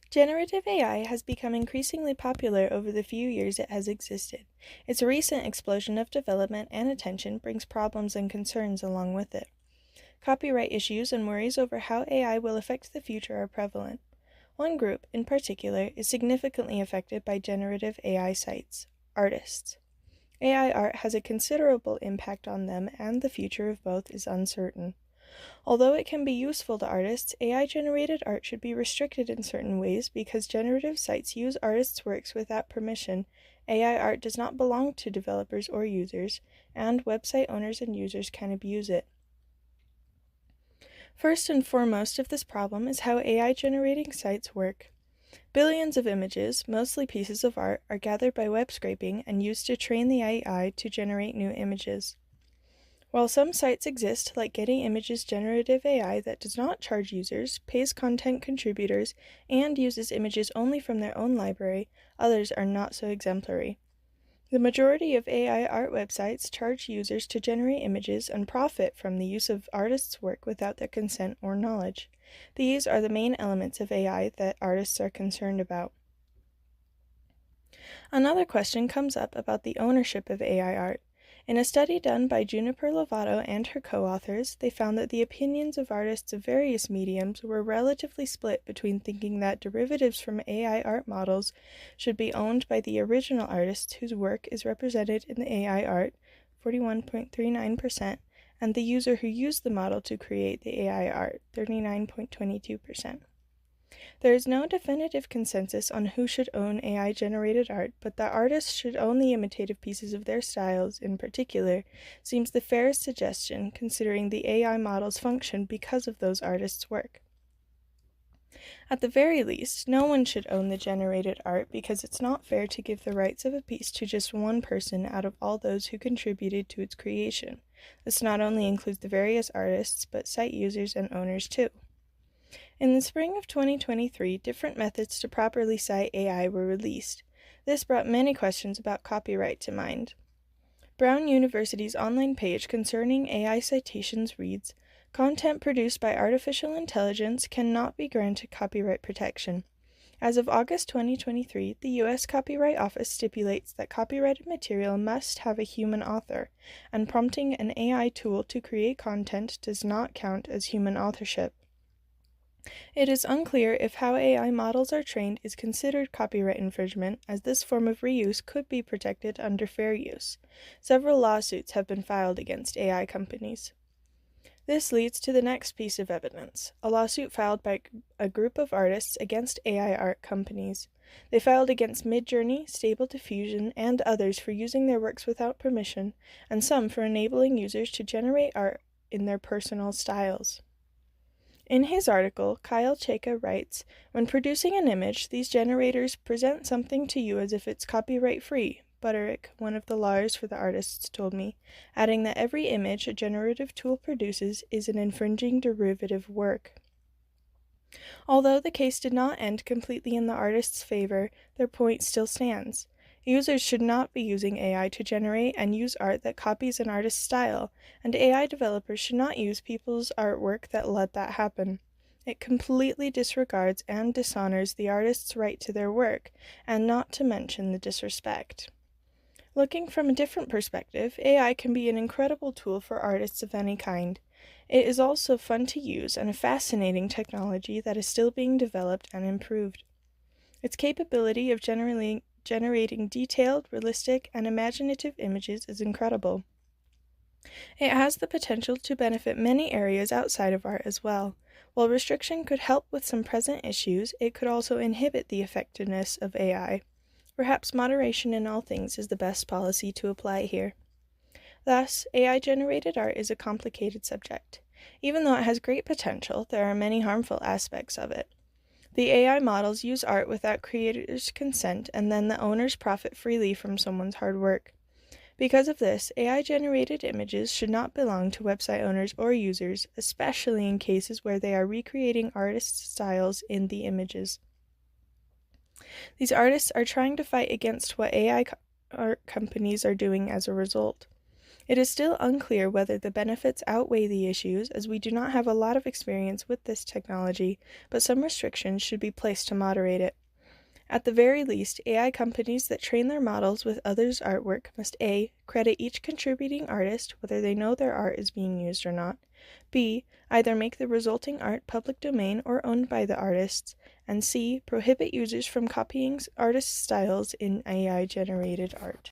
Generative AI has become increasingly popular over the few years it has existed. Its recent explosion of development and attention brings problems and concerns along with it. Copyright issues and worries over how AI will affect the future are prevalent. One group, in particular, is significantly affected by generative AI sites: artists. AI art has a considerable impact on them, and the future of both is uncertain. Although it can be useful to artists, AI-generated art should be restricted in certain ways because generative sites use artists' works without permission. AI art does not belong to developers or users, and website owners and users can abuse it. First and foremost of this problem is how AI-generating sites work. Billions of images, mostly pieces of art, are gathered by web scraping and used to train the AI to generate new images. While some sites exist, like Getty Images Generative AI, that does not charge users, pays content contributors, and uses images only from their own library, others are not so exemplary. The majority of AI art websites charge users to generate images and profit from the use of artists' work without their consent or knowledge. These are the main elements of AI that artists are concerned about. Another question comes up about the ownership of AI art. In a study done by Juniper Lovato and her co-authors, they found that the opinions of artists of various mediums were relatively split between thinking that derivatives from AI art models should be owned by the original artists whose work is represented in the AI art, 41.39%, and the user who used the model to create the AI art, 39.22%. There is no definitive consensus on who should own AI-generated art, but that artists should own the imitative pieces of their styles, in particular, seems the fairest suggestion, considering the AI models function because of those artists' work. At the very least, no one should own the generated art because it's not fair to give the rights of a piece to just one person out of all those who contributed to its creation. This not only includes the various artists, but site users and owners too. In the spring of 2023, different methods to properly cite AI were released. This brought many questions about copyright to mind. Brown University's online page concerning AI citations reads, "Content produced by artificial intelligence cannot be granted copyright protection. As of August 2023, the U.S. Copyright Office stipulates that copyrighted material must have a human author, and prompting an AI tool to create content does not count as human authorship. It is unclear if how AI models are trained is considered copyright infringement, as this form of reuse could be protected under fair use. Several lawsuits have been filed against AI companies." This leads to the next piece of evidence, a lawsuit filed by a group of artists against AI art companies. They filed against Midjourney, Stable Diffusion, and others for using their works without permission, and some for enabling users to generate art in their personal styles. In his article, Kyle Chayka writes, "When producing an image, these generators present something to you as if it's copyright-free," Butterick, one of the lawyers for the artists, told me, adding that every image a generative tool produces is an infringing derivative work. Although the case did not end completely in the artist's favor, their point still stands. Users should not be using AI to generate and use art that copies an artist's style, and AI developers should not use people's artwork that let that happen. It completely disregards and dishonors the artist's right to their work, and not to mention the disrespect. Looking from a different perspective, AI can be an incredible tool for artists of any kind. It is also fun to use and a fascinating technology that is still being developed and improved. Its capability of generating detailed, realistic, and imaginative images is incredible. It has the potential to benefit many areas outside of art as well. While restriction could help with some present issues, it could also inhibit the effectiveness of AI. Perhaps moderation in all things is the best policy to apply here. Thus, AI-generated art is a complicated subject. Even though it has great potential, there are many harmful aspects of it. The AI models use art without creators' consent, and then the owners profit freely from someone's hard work. Because of this, AI-generated images should not belong to website owners or users, especially in cases where they are recreating artists' styles in the images. These artists are trying to fight against what AI art companies are doing as a result. It is still unclear whether the benefits outweigh the issues, as we do not have a lot of experience with this technology, but some restrictions should be placed to moderate it. At the very least, AI companies that train their models with others' artwork must A. credit each contributing artist whether they know their art is being used or not, B. either make the resulting art public domain or owned by the artists, and C. prohibit users from copying artists' styles in AI-generated art.